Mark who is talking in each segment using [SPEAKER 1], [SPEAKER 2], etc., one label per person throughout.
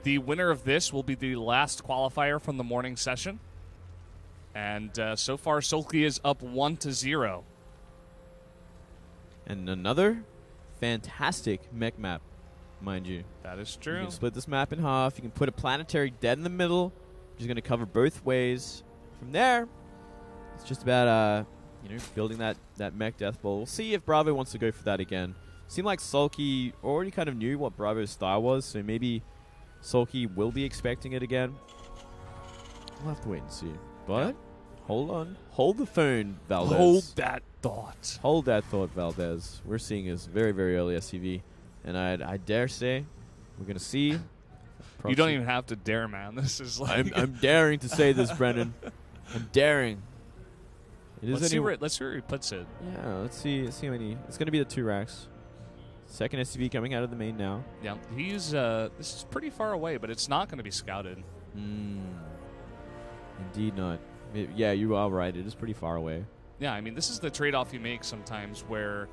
[SPEAKER 1] The winner of this will be the last qualifier from the morning session. And so far, SoulKey is up 1-0.
[SPEAKER 2] And another fantastic mech map, mind you.
[SPEAKER 1] That is true.
[SPEAKER 2] You can split this map in half. You can put a planetary dead in the middle, which is going to cover both ways. From there, it's just about building that mech death ball. We'll see if BravO wants to go for that again. Seemed like SoulKey already kind of knew what BravO's style was, so maybe SoulKey will be expecting it again. We'll have to wait and see. But hold on. Hold the phone, Valdez.
[SPEAKER 1] Hold that thought.
[SPEAKER 2] Hold that thought, Valdez. We're seeing his very, very early SCV. And I dare say we're going to see...
[SPEAKER 1] You don't even have to dare, man. This is like...
[SPEAKER 2] I'm daring to say this, Brendan. I'm daring.
[SPEAKER 1] Let's see where he puts it.
[SPEAKER 2] Yeah, let's see how many... It's going to be the 2 racks. Second SCV coming out of the main now.
[SPEAKER 1] Yeah, he's... this is pretty far away, but it's not going to be scouted.
[SPEAKER 2] Indeed not. Yeah, you are right. It is pretty far away.
[SPEAKER 1] Yeah, I mean, this is the trade-off you make sometimes where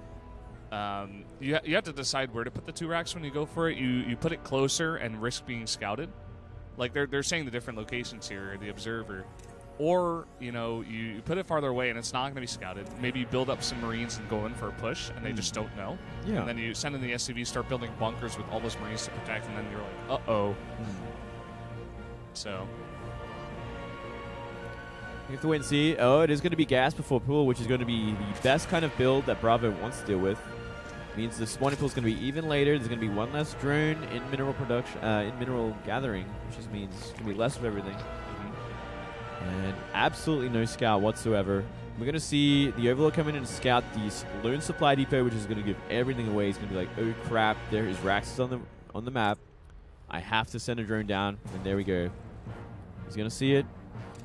[SPEAKER 1] you have to decide where to put the 2 racks when you go for it. You put it closer and risk being scouted. Like, they're saying the different locations here, the observer. Or, you put it farther away and it's not going to be scouted. Maybe you build up some Marines and go in for a push, and they just don't know.
[SPEAKER 2] Yeah.
[SPEAKER 1] And then you send in the SCV, start building bunkers with all those Marines to protect, and then you're like, uh-oh. So...
[SPEAKER 2] You have to wait and see. Oh, it is going to be gas before pool, which is going to be the best kind of build that BravO wants to deal with. Means the spawning pool is going to be even later. There's going to be 1 less drone in mineral production, in mineral gathering, which just means it's going to be less of everything. And absolutely no scout whatsoever. We're going to see the Overlord come in and scout the lone supply depot, which is going to give everything away. He's going to be like, oh crap, there is Raxus on the map. I have to send a drone down, and there we go. He's going to see it.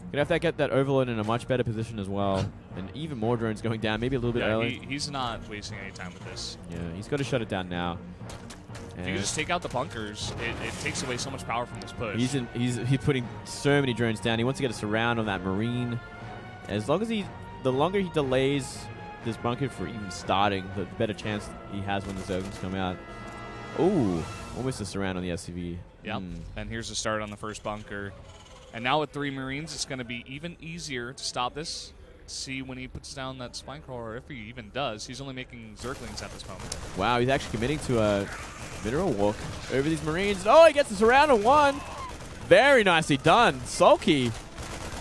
[SPEAKER 2] Gonna have to get that Overlord in a much better position as well. And even more drones going down, maybe a little bit early.
[SPEAKER 1] He's not wasting any time with this.
[SPEAKER 2] Yeah, he's got to shut it down now.
[SPEAKER 1] If you can just take out the bunkers, it takes away so much power from this push.
[SPEAKER 2] He's putting so many drones down. He wants to get a surround on that Marine. As long as the longer he delays this bunker for even starting, the better chance he has when the Zerglings come out. Oh, almost a surround on the SCV.
[SPEAKER 1] Yep, and here's the start on the first bunker. And now with 3 Marines, it's going to be even easier to stop this. See when he puts down that spine crawler, if he even does. He's only making Zerglings at this moment.
[SPEAKER 2] Wow, he's actually committing to a mineral walk over these Marines. Oh, he gets us around on 1. Very nicely done. SoulKey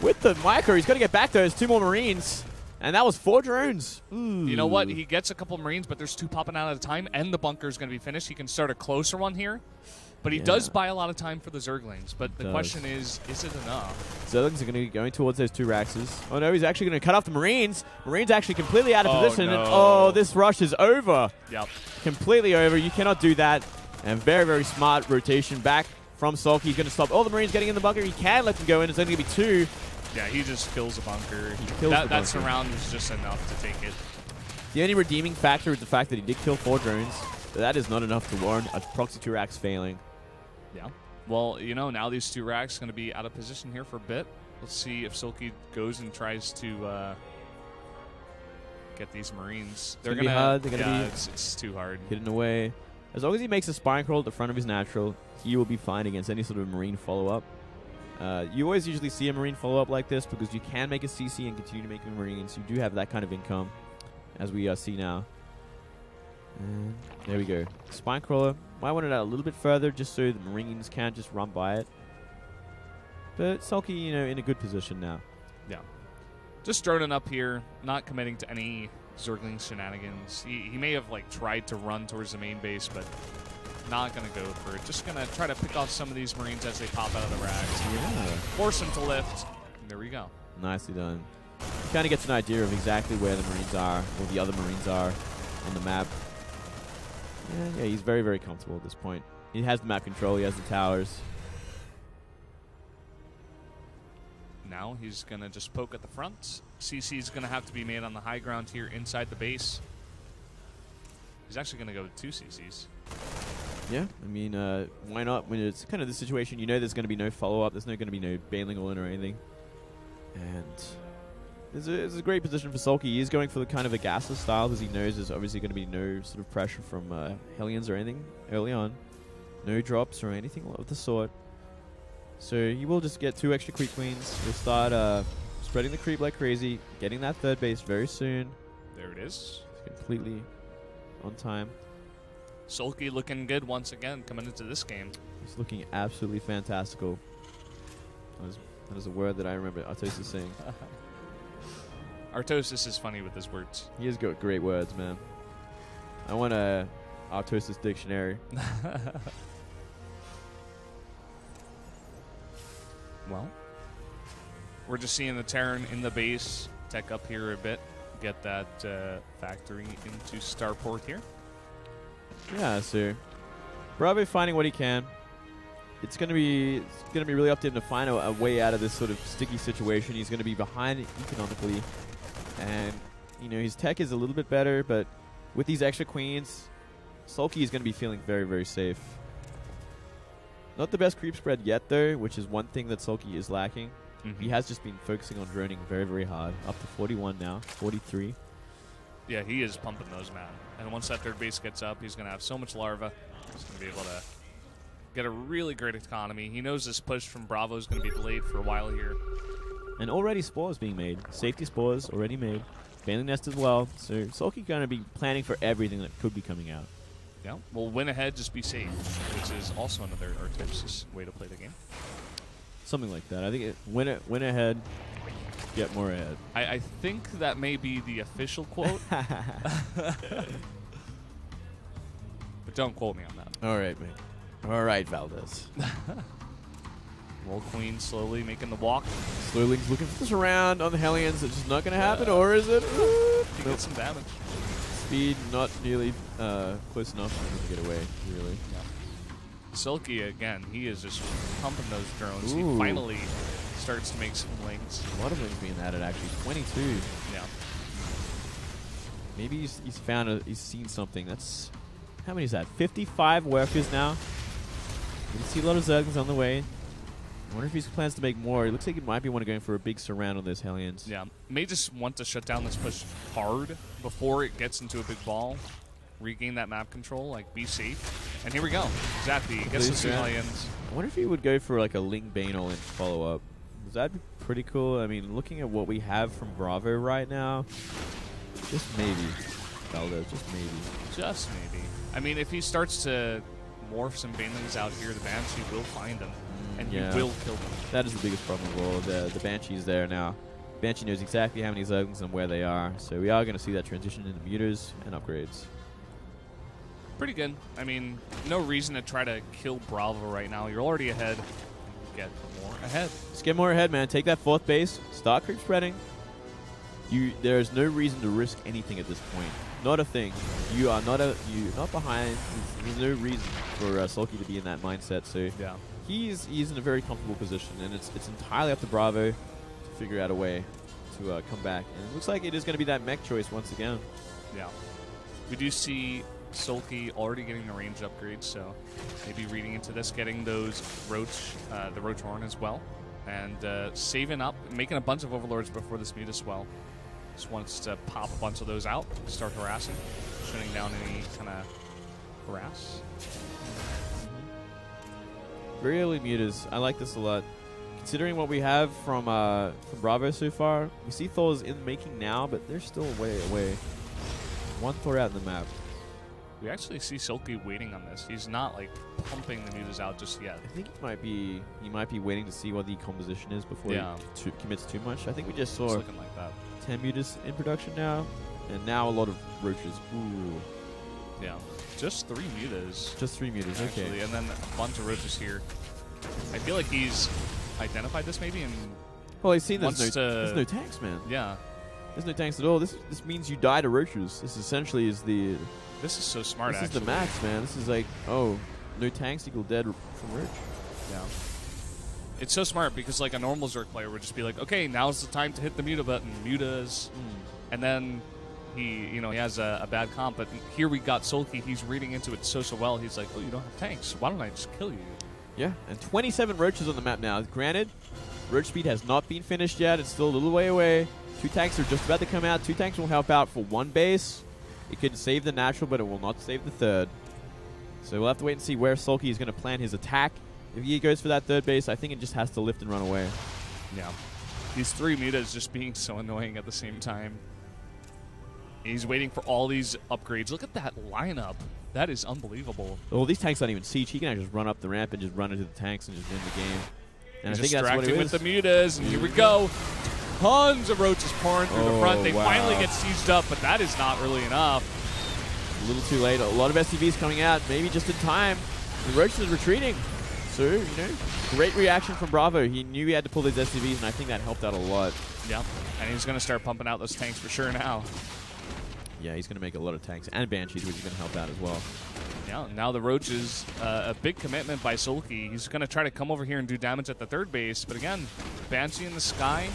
[SPEAKER 2] with the micro. He's got to get back those 2 more Marines. And that was 4 drones. Ooh.
[SPEAKER 1] You know what? He gets a couple Marines, but there's 2 popping out at a time, and the bunker's going to be finished. He can start a closer one here. But he does buy a lot of time for the Zerglings. But the question is it enough?
[SPEAKER 2] Zerglings are going to be going towards those 2 Raxes. Oh, no, he's actually going to cut off the Marines. Marines actually completely out of position.
[SPEAKER 1] No.
[SPEAKER 2] And, oh, this rush is over.
[SPEAKER 1] Yep.
[SPEAKER 2] Completely over. You cannot do that. And very, very smart rotation back from SoulKey. He's going to stop all the Marines getting in the bunker. He can let them go in. It's only going to be 2.
[SPEAKER 1] Yeah, he just kills a bunker.
[SPEAKER 2] That
[SPEAKER 1] surround is just enough to take it.
[SPEAKER 2] The only redeeming factor is the fact that he did kill 4 drones. But that is not enough to warrant a proxy 2 racks failing.
[SPEAKER 1] Yeah. Well, now these 2 racks going to be out of position here for a bit. Let's see if SoulKey goes and tries to get these Marines.
[SPEAKER 2] They're going to be hard. They're going to be
[SPEAKER 1] it's too hard.
[SPEAKER 2] Hidden away. As long as he makes a spine crawl at the front of his natural, he will be fine against any sort of Marine follow-up. You always usually see a Marine follow-up like this because you can make a CC and continue to make Marines. You do have that kind of income, as we see now. And there we go. Spine crawler. Might want it out a little bit further just so the Marines can't just run by it. But SoulKey, in a good position now.
[SPEAKER 1] Yeah. Just droning up here, not committing to any Zergling shenanigans. He may have tried to run towards the main base, but not going to go for it. Just going to try to pick off some of these Marines as they pop out of the racks.
[SPEAKER 2] Yeah.
[SPEAKER 1] Force them to lift. And there we go.
[SPEAKER 2] Nicely done. He kind of gets an idea of exactly where the Marines are, or the other Marines are on the map. Yeah, he's very, very comfortable at this point. He has the map control. He has the towers.
[SPEAKER 1] Now he's going to just poke at the front. CC's going to have to be made on the high ground here inside the base. He's actually going to go with 2 CCs.
[SPEAKER 2] Yeah, I mean, why not? When it's kind of the situation, there's going to be no follow-up. There's going to be no bailing all in or anything. And it's a great position for SoulKey. He is going for the kind of a gasless style because he knows there's obviously going to be no sort of pressure from Hellions or anything early on. No drops or anything of the sort. So he will just get 2 extra creep queens. We'll start spreading the creep like crazy, getting that 3rd base very soon.
[SPEAKER 1] There it is.
[SPEAKER 2] It's completely on time.
[SPEAKER 1] SoulKey looking good once again coming into this game.
[SPEAKER 2] He's looking absolutely fantastical. That is a word that I remember Artosis saying.
[SPEAKER 1] Artosis is funny with his words.
[SPEAKER 2] He has got great words, man. I want a Artosis dictionary.
[SPEAKER 1] Well, we're just seeing the Terran in the base tech up here a bit, get that factory into Starport here.
[SPEAKER 2] Yeah, so BravO finding what he can. It's gonna be really up to him to find a way out of this sort of sticky situation. He's gonna be behind economically, and you know his tech is a little bit better, but with these extra queens, SoulKey is gonna be feeling very, very safe. Not the best creep spread yet, though, which is one thing that SoulKey is lacking. He has just been focusing on droning very, very hard. Up to 41 now, 43.
[SPEAKER 1] Yeah, he is pumping those, man. And once that 3rd base gets up, he's going to have so much larva. He's going to be able to get a really great economy. He knows this push from BravO is going to be delayed for a while here.
[SPEAKER 2] And already spores being made. Safety spores already made. Failing nest as well. So SoulKey going to be planning for everything that could be coming out.
[SPEAKER 1] Yeah, well, win ahead, just be safe, which is also another Artosis way to play the game.
[SPEAKER 2] Something like that. I think win ahead, get more ahead.
[SPEAKER 1] I think that may be the official quote. But don't quote me on that.
[SPEAKER 2] All right, man. All right, Valdez.
[SPEAKER 1] Roll Queen slowly making the walk.
[SPEAKER 2] Starleague's looking for this round on the Hellions. It's just not going to happen, or is it?
[SPEAKER 1] He gets some damage.
[SPEAKER 2] Speed not nearly close enough for him to get away, really.
[SPEAKER 1] Yeah. SoulKey, again, he is just pumping those drones.
[SPEAKER 2] Ooh.
[SPEAKER 1] He finally starts to make some links.
[SPEAKER 2] A lot of links being added, actually. 22.
[SPEAKER 1] Yeah.
[SPEAKER 2] Maybe he's seen something. That's... How many is that? 55 workers now. You can see a lot of Zerglings on the way. I wonder if he plans to make more. It looks like he might be going for a big surround on those Hellions.
[SPEAKER 1] Yeah. May just want to shut down this push hard before it gets into a big ball. Regain that map control, like, be safe. And here we go. Zappy gets the 2 Hellions.
[SPEAKER 2] I wonder if he would go for, like, a Ling Bane all-in follow-up. That'd be pretty cool. I mean, looking at what we have from BravO right now, just maybe. Valdez, just maybe.
[SPEAKER 1] Just maybe. I mean, if he starts to morph some Banelings out here, the Banshee will find them. And he will kill them.
[SPEAKER 2] That is the biggest problem of all. The Banshee's there now. Banshee knows exactly how many Zerglings and where they are. So we are going to see that transition into mutas and upgrades.
[SPEAKER 1] Pretty good. I mean, no reason to try to kill BravO right now. You're already ahead. Get more ahead.
[SPEAKER 2] Just get more ahead, man. Take that 4th base. Start creep spreading. There's no reason to risk anything at this point. Not a thing. You're not behind. There's no reason for SoulKey to be in that mindset. So
[SPEAKER 1] yeah,
[SPEAKER 2] he's in a very comfortable position, and it's entirely up to BravO to figure out a way to come back. And it looks like it is going to be that mech choice once again.
[SPEAKER 1] Yeah, we do see SoulKey already getting the range upgrades, so maybe reading into this, getting those the Roach Horn as well, and saving up, making a bunch of Overlords before this Muta Swell. Just wants to pop a bunch of those out, start harassing, shutting down any kind of harass.
[SPEAKER 2] Very early mutas. I like this a lot. Considering what we have from BravO so far, we see Thor's in the making now, but they're still way away. 1 Thor out in the map.
[SPEAKER 1] We actually see SoulKey waiting on this. He's not like pumping the mutas out just yet.
[SPEAKER 2] I think he might be waiting to see what the composition is before he commits too much. I think we just saw
[SPEAKER 1] it's looking like that.
[SPEAKER 2] 10 mutas in production now, and now a lot of roaches. Ooh.
[SPEAKER 1] Yeah, just 3 mutas.
[SPEAKER 2] Just 3 mutas,
[SPEAKER 1] actually,
[SPEAKER 2] okay.
[SPEAKER 1] And then a bunch of roaches here. I feel like he's identified this maybe and
[SPEAKER 2] well, he's seen there's no tanks, man.
[SPEAKER 1] Yeah.
[SPEAKER 2] There's no tanks at all. This means you die to roaches. This essentially is the...
[SPEAKER 1] This is so smart,
[SPEAKER 2] This is the max, man. This is like, oh, no tanks equal dead from roach.
[SPEAKER 1] Yeah. It's so smart because like a normal Zerg player would just be like, okay, now's the time to hit the Muta button. Mutas. And then he has a bad comp, but here we got SoulKey. He's reading into it so well. He's like, oh, you don't have tanks. Why don't I just kill you?
[SPEAKER 2] Yeah, and 27 roaches on the map now. Granted, roach speed has not been finished yet. It's still a little way away. 2 tanks are just about to come out. 2 tanks will help out for 1 base. It can save the natural, but it will not save the 3rd. So we'll have to wait and see where SoulKey is going to plan his attack if he goes for that third base, I think it just has to lift and run away.
[SPEAKER 1] Yeah. These 3 mutas just being so annoying at the same time. He's waiting for all these upgrades. Look at that lineup. That is unbelievable.
[SPEAKER 2] Well, these tanks don't even siege. He can actually just run up the ramp and just run into the tanks and just win the game. And
[SPEAKER 1] He's
[SPEAKER 2] I think that's what it
[SPEAKER 1] with
[SPEAKER 2] is.
[SPEAKER 1] the mutas, and here we go. Tons of roaches pouring through the front. They finally get sieged up, but that is not really enough.
[SPEAKER 2] A little too late. A lot of SCVs coming out, maybe just in time. The roaches is retreating. So, you know, great reaction from BravO. He knew he had to pull these SCVs, and I think that helped out a lot.
[SPEAKER 1] Yeah, and he's going to start pumping out those tanks for sure now.
[SPEAKER 2] Yeah, he's going to make a lot of tanks and Banshees, which is going to help out as well.
[SPEAKER 1] Yeah, now the Roaches, a big commitment by SoulKey. He's going to try to come over here and do damage at the third base, but again, Banshee in the sky.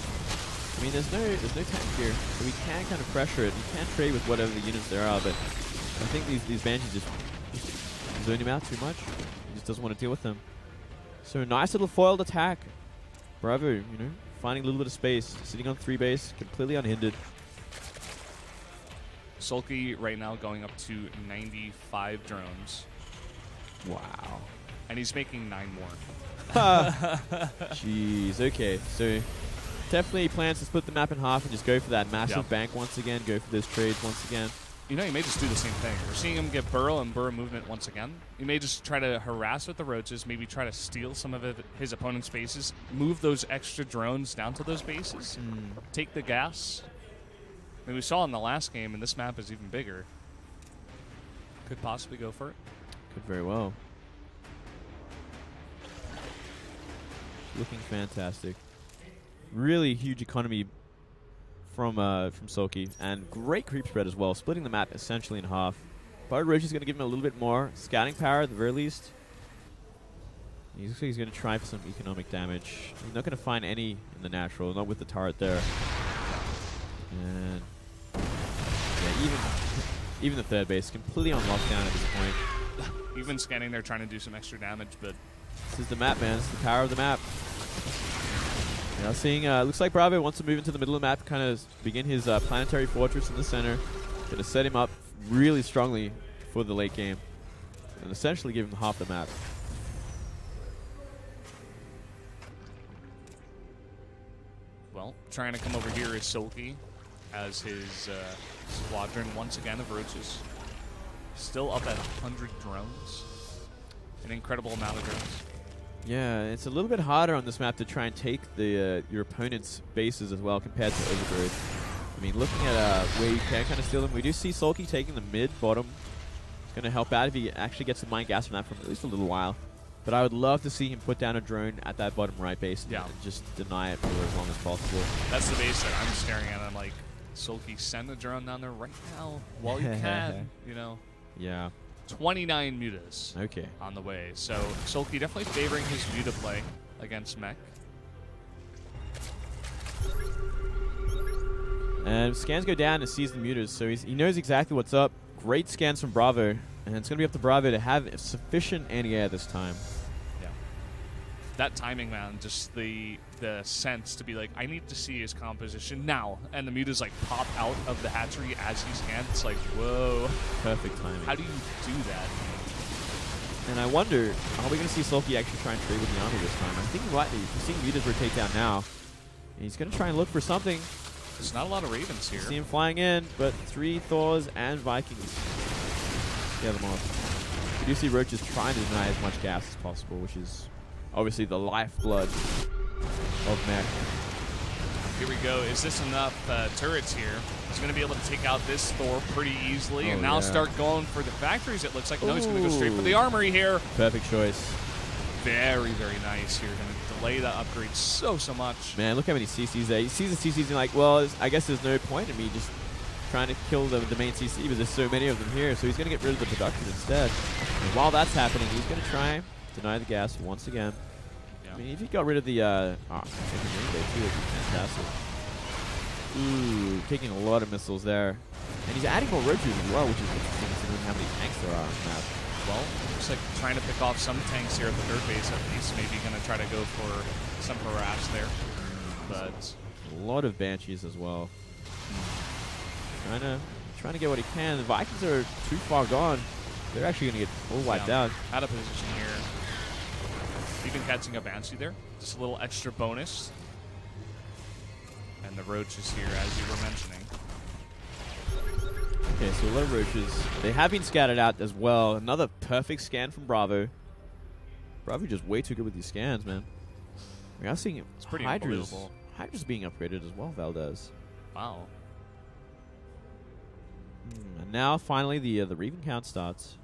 [SPEAKER 2] I mean, there's no tank here, so we can kind of pressure it. You can't trade with whatever the units there are, but I think these Banshees just zone him out too much. He just doesn't want to deal with them. So nice little foiled attack. BravO, you know, finding a little bit of space, sitting on 3 base, completely unhindered.
[SPEAKER 1] SoulKey right now going up to 95 drones.
[SPEAKER 2] Wow.
[SPEAKER 1] And he's making 9 more.
[SPEAKER 2] Jeez, okay. So definitely plans to split the map in half and just go for that massive bank once again, go for those trades once again.
[SPEAKER 1] You know, he may just do the same thing. We're seeing him get burrow and burrow movement once again. He may just try to harass with the roaches, maybe try to steal some of his opponent's bases, move those extra drones down to those bases, take the gas. I mean, we saw in the last game, and this map is even bigger. Could possibly go for it.
[SPEAKER 2] Could very well. Looking fantastic. Really huge economy from SoulKey, and great creep spread as well, splitting the map essentially in half. But Roach is going to give him a little bit more scouting power at the very least. He's going to try for some economic damage. He's not going to find any in the natural, not with the turret there. And yeah, even the third base completely on lockdown at this point.
[SPEAKER 1] Even scanning there, trying to do some extra damage, but
[SPEAKER 2] this is the map, man. This is the power of the map. Now seeing, looks like BravO wants to move into the middle of the map, kind of begin his planetary fortress in the center. Going to set him up really strongly for the late game, and essentially give him half the map.
[SPEAKER 1] well, trying to come over here is SoulKey as his squadron once again of roaches. Still up at 100 drones. An incredible amount of drones.
[SPEAKER 2] Yeah, it's a little bit harder on this map to try and take the your opponent's bases as well compared to Overgrowth. I mean, looking at where you can kind of steal them, we do see SoulKey taking the mid, bottom. It's going to help out if he actually gets the mine gas from that for at least a little while. But I would love to see him put down a drone at that bottom right base and just deny it for as long as possible.
[SPEAKER 1] That's the base that I'm staring at. I'm like, SoulKey, send a drone down there right now while you can, you know.
[SPEAKER 2] Yeah.
[SPEAKER 1] 29 mutas on the way. So SoulKey definitely favoring his muta play against Mech.
[SPEAKER 2] And scans go down and sees the mutas, so he knows exactly what's up. Great scans from BravO, and it's going to be up to BravO to have sufficient anti-air this time.
[SPEAKER 1] Yeah. That timing, man, just the sense to be like, I need to see his composition now. And the mutas like pop out of the hatchery as he scans. It's like, whoa.
[SPEAKER 2] Perfect timing.
[SPEAKER 1] How do you do that?
[SPEAKER 2] And I wonder, are we going to see SoulKey actually try and trade with the army this time? I think rightly. We're seeing mutas rotate down now. And he's going to try and look for something.
[SPEAKER 1] There's not a lot of Ravens here.
[SPEAKER 2] See him flying in, but 3 Thors and Vikings. Yeah, them off. We do see Roaches trying to deny as much gas as possible, which is obviously the lifeblood of Mech.
[SPEAKER 1] Here we go. Is this enough turrets here? He's going to be able to take out this Thor pretty easily and now start going for the factories, it looks like. No, he's going to go straight for the armory here.
[SPEAKER 2] Perfect choice.
[SPEAKER 1] Very, very nice here. Going to delay that upgrade so much.
[SPEAKER 2] Man, look how many CCs there. He sees the CCs and like, well, I guess there's no point in me just trying to kill the main CC because there's so many of them here. So he's going to get rid of the production instead. And while that's happening, he's going to try deny the gas once again. Yeah. I mean, if he got rid of the too, that'd be fantastic. Ooh, taking a lot of missiles there. And he's adding more roaches as well, which is interesting considering how many tanks there are on the map.
[SPEAKER 1] Well, looks like trying to pick off some tanks here at the third base at least. Maybe going to try to go for some harass there. But
[SPEAKER 2] a lot of Banshees as well. Trying to get what he can. The Vikings are too far gone. They're actually going to get all wiped out.
[SPEAKER 1] Out of position here. even catching a Banshee there. Just a little extra bonus. And the roaches here, as you were mentioning.
[SPEAKER 2] Okay, so a lot of roaches. They have been scattered out as well. Another perfect scan from BravO. BravO just way too good with these scans, man. We are seeing
[SPEAKER 1] it's pretty
[SPEAKER 2] Hydras.
[SPEAKER 1] unbelievable.
[SPEAKER 2] Hydras being upgraded as well, Valdez.
[SPEAKER 1] Wow.
[SPEAKER 2] And now, finally, the Reaving count starts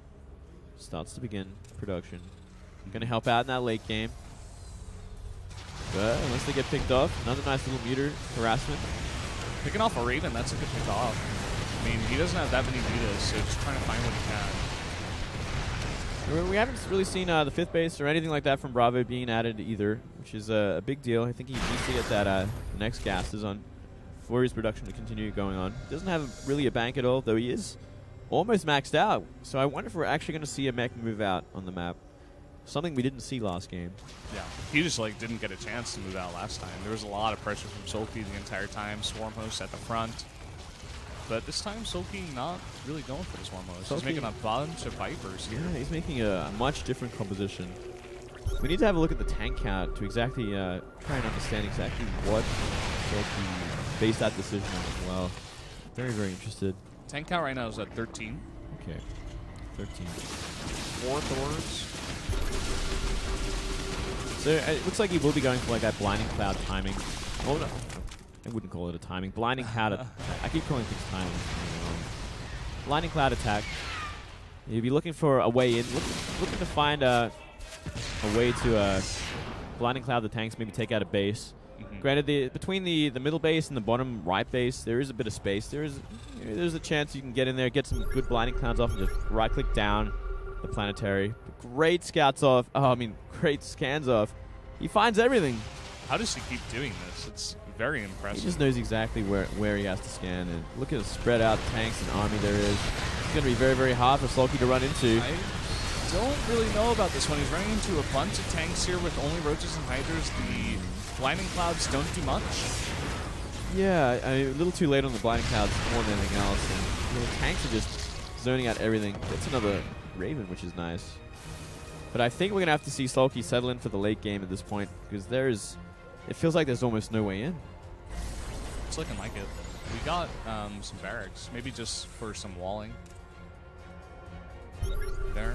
[SPEAKER 2] to begin production. Going to help out in that late game. But unless they get picked off, another nice little meter harassment.
[SPEAKER 1] Picking off a Raven, that's a good pick off. I mean, he doesn't have that many mutas, so just trying to find what he can.
[SPEAKER 2] We haven't really seen the 5th base or anything like that from BravO being added either, which is a big deal. I think he needs to get that the next gases on for his production to continue going on. Doesn't have really a bank at all, though he is almost maxed out. So I wonder if we're actually going to see a mech move out on the map. Something we didn't see last game.
[SPEAKER 1] Yeah, he just like didn't get a chance to move out last time. There was a lot of pressure from SoulKey the entire time. Swarm host at the front. But this time, SoulKey not really going for the Swarm host. He's making a bunch of Vipers here.
[SPEAKER 2] Yeah, he's making a much different composition. We need to have a look at the tank count to exactly try and understand exactly what SoulKey based that decision on as well. Very, very interested.
[SPEAKER 1] Tank count right now is at 13.
[SPEAKER 2] Okay, 13.
[SPEAKER 1] 4 Thors.
[SPEAKER 2] So it looks like he will be going for like that blinding cloud timing. Well, no, I wouldn't call it a timing. Blinding cloud. I keep calling things timing. Blinding cloud attack. You'll be looking for a way in, looking to find a way to blinding cloud the tanks, maybe take out a base. Granted, between the middle base and the bottom right base, there is a bit of space. There's a chance you can get in there, get some good blinding clouds off, and just right-click down the planetary. Great scouts off. Oh, I mean, great scans off. He finds everything.
[SPEAKER 1] How does he keep doing this? It's very impressive.
[SPEAKER 2] He just knows exactly where he has to scan. And look at the spread out tanks and army there is. It's going to be very, very hard for SoulKey to run into.
[SPEAKER 1] I don't really know about this one. He's running into a bunch of tanks here with only roaches and hydras. The blinding clouds don't do much.
[SPEAKER 2] Yeah, I mean, a little too late on the blinding clouds more than anything else. And the tanks are just zoning out everything. That's another Raven, which is nice. But I think we're going to have to see SoulKey settle in for the late game at this point, because it feels like there's almost no way in.
[SPEAKER 1] It's looking like it. We got some barracks, maybe just for some walling. There.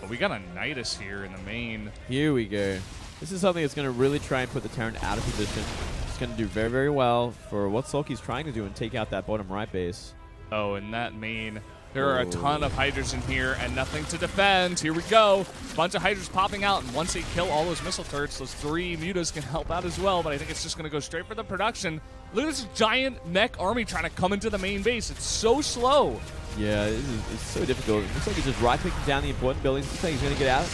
[SPEAKER 1] But we got a Nidus here in the main.
[SPEAKER 2] Here we go. This is something that's going to really try and put the Terran out of position. It's going to do very, very well for what SoulKey's trying to do and take out that bottom right base.
[SPEAKER 1] Oh, and that main... There are a ton of Hydras in here and nothing to defend. Here we go. A bunch of Hydras popping out, and once they kill all those missile turrets, those 3 mutas can help out as well, but I think it's just going to go straight for the production. Look at this giant mech army trying to come into the main base. It's so slow.
[SPEAKER 2] Yeah, it's so difficult. It looks like he's just right-clicking down the important buildings. Looks like he's going to get out.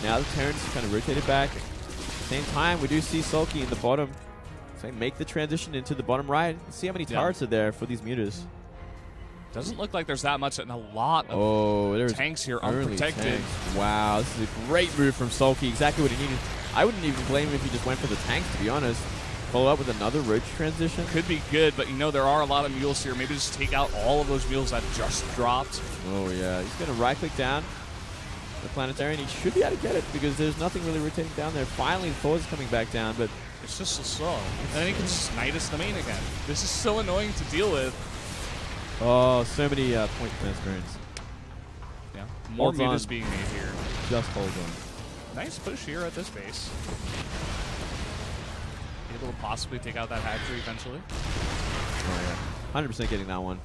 [SPEAKER 2] Now the Terrans kind of rotated back. At the same time, we do see SoulKey in the bottom. So make the transition into the bottom right. Let's see how many turrets are there for these mutas.
[SPEAKER 1] Doesn't look like there's that much, and a lot of tanks here unprotected.
[SPEAKER 2] Tanks. Wow, this is a great move from SoulKey. Exactly what he needed. I wouldn't even blame him if he just went for the tanks, to be honest. Follow up with another roach transition.
[SPEAKER 1] Could be good, but you know there are a lot of mules here. Maybe just take out all of those mules that just dropped.
[SPEAKER 2] Oh, yeah. He's going to right-click down the planetary, and he should be able to get it because there's nothing really rotating down there. Finally, Thor's coming back down, but...
[SPEAKER 1] It's just so slow. And then he can just Nidus the main again. This is so annoying to deal with.
[SPEAKER 2] Oh, so many point transference.
[SPEAKER 1] Yeah, more mutas being made here.
[SPEAKER 2] Just hold on.
[SPEAKER 1] Nice push here at this base. Able to possibly take out that hatchery eventually.
[SPEAKER 2] Oh yeah, 100% getting that one.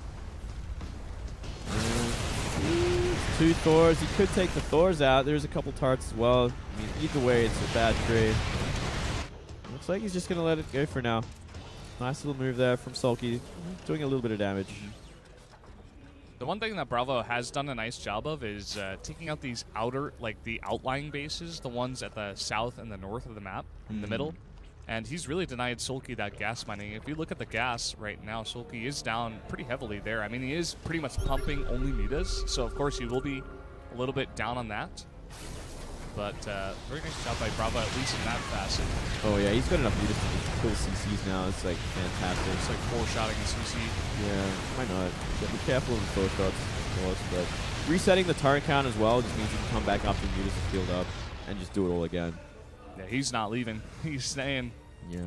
[SPEAKER 2] 2 Thors. He could take the Thors out. There's a couple turrets as well. I mean, either way, it's a bad trade. Looks like he's just gonna let it go for now. Nice little move there from SoulKey, doing a little bit of damage.
[SPEAKER 1] The one thing that BravO has done a nice job of is taking out these outer, like the outlying bases, the ones at the south and the north of the map, in the middle. And he's really denied SoulKey that gas mining. If you look at the gas right now, SoulKey is down pretty heavily there. I mean, he is pretty much pumping only mutas, so of course he will be a little bit down on that. But very nice job by BravO, at least in that facet.
[SPEAKER 2] Oh yeah, he's got enough mutas to kill CCs now. It's like fantastic.
[SPEAKER 1] It's like 4-shotting a CC.
[SPEAKER 2] Yeah, why not? Yeah, be careful of the 4 shots, of course. But resetting the turret count as well just means you can come back after mutas are filled up and just do it all again.
[SPEAKER 1] Yeah, he's not leaving. He's staying.
[SPEAKER 2] Yeah.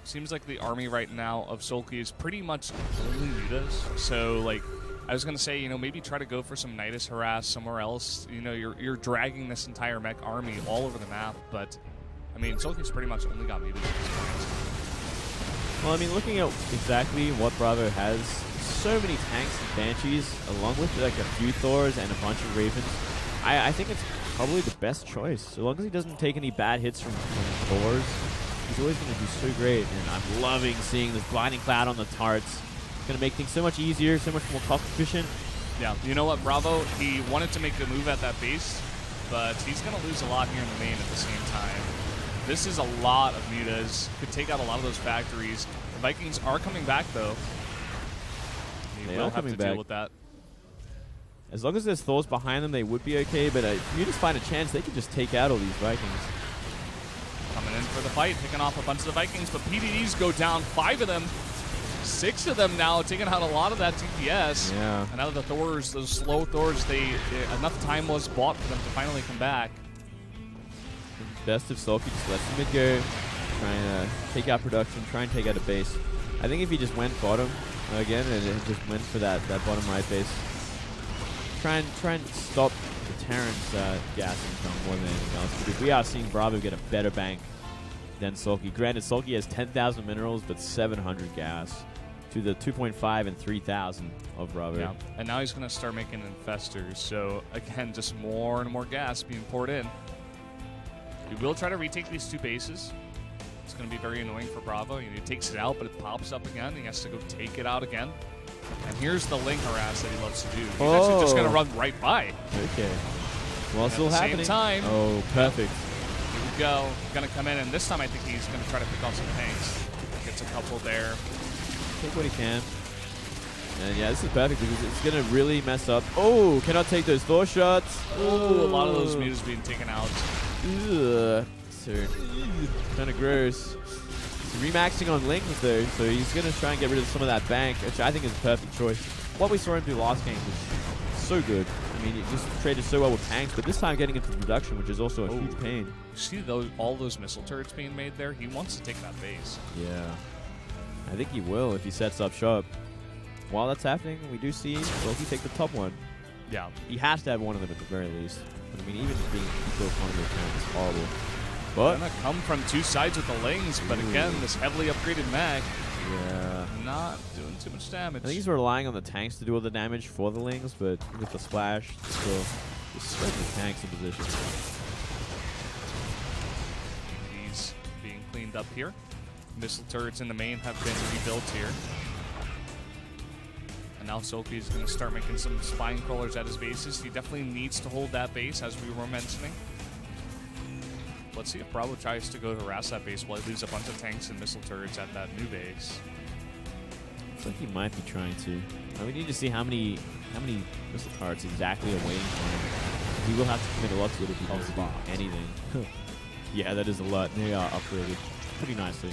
[SPEAKER 1] Seems like the army right now of SoulKey is pretty much only mutas. So, like, I was going to say, you know, maybe try to go for some Nidus harass somewhere else. You know, you're dragging this entire mech army all over the map. But, I mean, SoulKey's pretty much only got mutas at this point.
[SPEAKER 2] Well, I mean, looking at exactly what BravO has, so many tanks and banshees, along with like a few Thors and a bunch of Ravens. I think it's probably the best choice. As long as he doesn't take any bad hits from Thors, he's always going to do so great. And I'm loving seeing this blinding cloud on the turrets. It's going to make things so much easier, so much more cost efficient.
[SPEAKER 1] Yeah, you know what, BravO, he wanted to make the move at that base, but he's going to lose a lot here in the main at the same time. This is a lot of mutas. Could take out a lot of those factories. The Vikings are coming back, though.
[SPEAKER 2] They will have to
[SPEAKER 1] deal with that.
[SPEAKER 2] As long as there's Thors behind them, they would be okay. But if you just find a chance, they could just take out all these Vikings.
[SPEAKER 1] Coming in for the fight, picking off a bunch of the Vikings, but PDDs go down. 5 of them. 6 of them now, taking out a lot of that DPS.
[SPEAKER 2] Yeah.
[SPEAKER 1] And out of the Thors, those slow Thors, enough time was bought for them to finally come back.
[SPEAKER 2] Best of SoulKey just lets the mid go, trying to take out production, try and take out a base. I think if he just went bottom again and just went for that bottom right base, try and stop the Terrans gas income more than anything else. Because we are seeing BravO get a better bank than SoulKey. Granted, SoulKey has 10,000 minerals, but 700 gas to the 2.5 and 3,000 of BravO.
[SPEAKER 1] Yeah, and now he's going to start making infestors. So again, just more and more gas being poured in. We will try to retake these 2 bases. It's going to be very annoying for BravO. He takes it out, but it pops up again. He has to go take it out again. And here's the link harass that he loves to do. He's actually just going to run right by.
[SPEAKER 2] Okay. Well, it's still happening.
[SPEAKER 1] At the same time.
[SPEAKER 2] Oh, perfect.
[SPEAKER 1] Here we go. Going to come in, and this time I think he's going to try to pick off some tanks. Gets a couple there.
[SPEAKER 2] Take what he can. And yeah, this is perfect because it's going to really mess up. Oh, cannot take those Thor shots.
[SPEAKER 1] Oh, a lot of those mutas being taken out.
[SPEAKER 2] Ugh. So, kind of gross. He's remaxing on Lings though, so he's going to try and get rid of some of that bank, which I think is a perfect choice. What we saw him do last game was so good. I mean, he just traded so well with tanks, but this time getting into production, which is also a huge pain.
[SPEAKER 1] You see all those missile turrets being made there? He wants to take that base.
[SPEAKER 2] Yeah. I think he will if he sets up shop. While that's happening, we do see SoulKey take the top one.
[SPEAKER 1] Yeah.
[SPEAKER 2] He has to have one of them at the very least. But I mean, even being equal economy account is horrible. But
[SPEAKER 1] gonna come from 2 sides with the Lings, but again, this heavily upgraded mech.
[SPEAKER 2] Yeah.
[SPEAKER 1] Not doing too much damage.
[SPEAKER 2] I think he's relying on the tanks to do all the damage for the Lings, but with the splash, still just spread the tanks in position.
[SPEAKER 1] He's being cleaned up here. Missile turrets in the main have been rebuilt here. And now SoulKey is going to start making some spine crawlers at his bases. He definitely needs to hold that base, as we were mentioning. Let's see if BravO tries to go harass that base while he leaves a bunch of tanks and missile turrets at that new base.
[SPEAKER 2] Looks like he might be trying to. We need to see how many missile turrets exactly are waiting for him. He will have to commit a lot to it if he wants to do anything. Yeah, that is a lot. They are upgraded pretty nicely.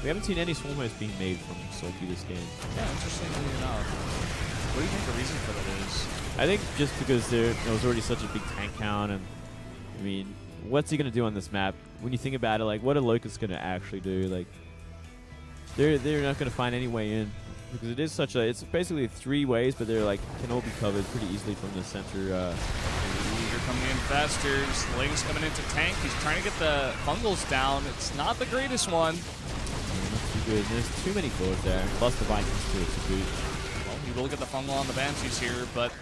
[SPEAKER 2] We haven't seen any swarmers being made from SoulKey this game.
[SPEAKER 1] Yeah, interestingly enough. What do you think the reason for that is?
[SPEAKER 2] I think just because there was already such a big tank count, and I mean, what's he gonna do on this map? When you think about it, like, what are Locusts gonna actually do? Like, they're not gonna find any way in because it is such a. It's basically 3 ways, but they're like can all be covered pretty easily from the center.
[SPEAKER 1] Here come the infestors. Lings coming into tank. He's trying to get the fungals down. It's not the greatest one.
[SPEAKER 2] Not too good. There's too many Thors there, plus the Vikings too to boot.
[SPEAKER 1] Well, he will get the fungal on the Banshees here, but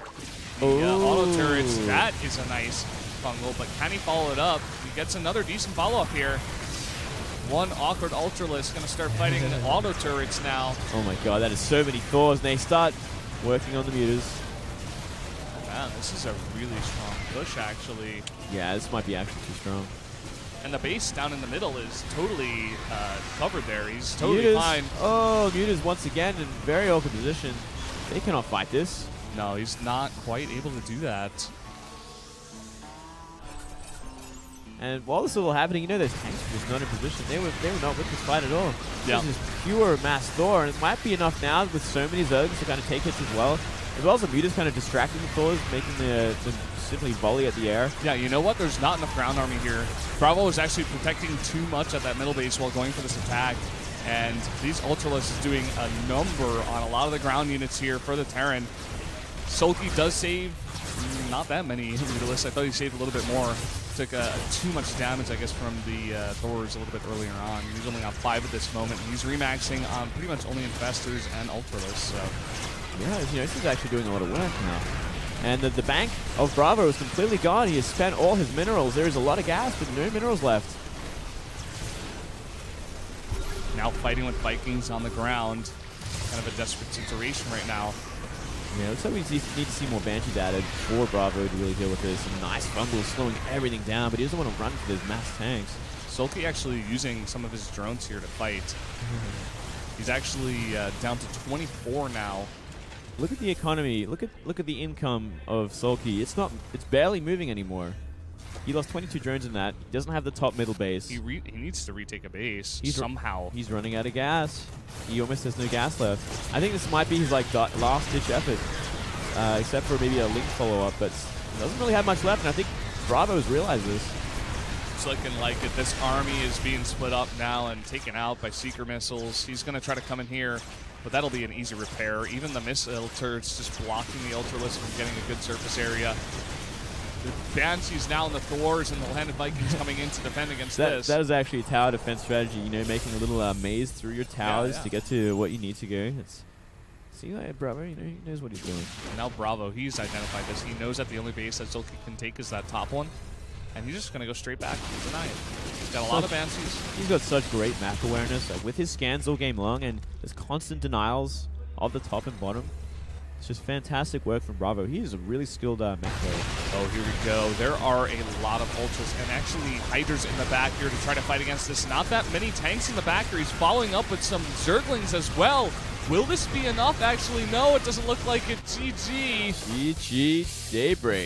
[SPEAKER 1] the auto turrets, that is a nice fungal, but can he follow it up? He gets another decent follow-up here. One awkward Ultralisk going to start fighting the auto turrets now.
[SPEAKER 2] Oh my god, that is so many Thors, and they start working on the mutas.
[SPEAKER 1] Man, this is a really strong push, actually.
[SPEAKER 2] Yeah, this might be actually too strong.
[SPEAKER 1] And the base down in the middle is totally covered there. He's totally fine.
[SPEAKER 2] Oh, mutas once again in very awkward position. They cannot fight this.
[SPEAKER 1] No, he's not quite able to do that.
[SPEAKER 2] And while this is all happening, you know, those tanks were just not in position. They were not with this fight at all.
[SPEAKER 1] Yeah.
[SPEAKER 2] This is pure mass Thor, and it might be enough now with so many Zergs to kind of take hits as well as the Muta's kind of distracting the Thors, making them simply volley at the air.
[SPEAKER 1] Yeah, you know what? There's not enough ground army here. BravO is actually protecting too much at that middle base while going for this attack. And these Ultralisk is doing a number on a lot of the ground units here for the Terran. SoulKey does save not that many Mutalisks. I thought he saved a little bit more. Took too much damage, I guess, from the Thors a little bit earlier on. He's only on 5 at this moment. He's remaxing on pretty much only Infestors and Ultralisks. So.
[SPEAKER 2] Yeah, you know, this is actually doing a lot of work now. And the bank of BravO is completely gone. He has spent all his minerals. There is a lot of gas, but no minerals left.
[SPEAKER 1] Now fighting with Vikings on the ground. Kind of a desperate situation right now.
[SPEAKER 2] Yeah, looks like we need to see more Banshees added for BravO to really deal with this. Some nice fumbles slowing everything down, but he doesn't want to run for those mass tanks.
[SPEAKER 1] SoulKey actually using some of his drones here to fight. He's actually down to 24 now.
[SPEAKER 2] Look at the economy. Look at the income of SoulKey. It's barely moving anymore. He lost 22 drones in that. He doesn't have the top middle base.
[SPEAKER 1] He needs to retake a base
[SPEAKER 2] somehow. He's running out of gas. He almost has no gas left. I think this might be his last-ditch effort, except for maybe a Link follow-up, but he doesn't really have much left, and I think BravO's realized this.
[SPEAKER 1] It's looking like it. This army is being split up now and taken out by Seeker missiles. He's going to try to come in here, but that'll be an easy repair. Even the missile turrets just blocking the Ultralisk from getting a good surface area. The Banshees now in the Thors and the Landed Vikings coming in to defend against this.
[SPEAKER 2] That is actually a tower defense strategy, you know, making a little maze through your towers to get to what you need to go. See, BravO, you know, he knows what he's doing.
[SPEAKER 1] And now BravO, he's identified this. He knows that the only base that SoulKey can take is that top one. And he's just going to go straight back and deny it. He's got a lot of Banshees.
[SPEAKER 2] He's got such great map awareness with his scans all game long, and there's constant denials of the top and bottom. It's just fantastic work from BravO. He is a really skilled mech player.
[SPEAKER 1] Oh, here we go. There are a lot of Ultras and actually Hydras in the back here to try to fight against this. Not that many tanks in the back here. He's following up with some Zerglings as well. Will this be enough? Actually, no, it doesn't look like it. GG.
[SPEAKER 2] GG Daybreak.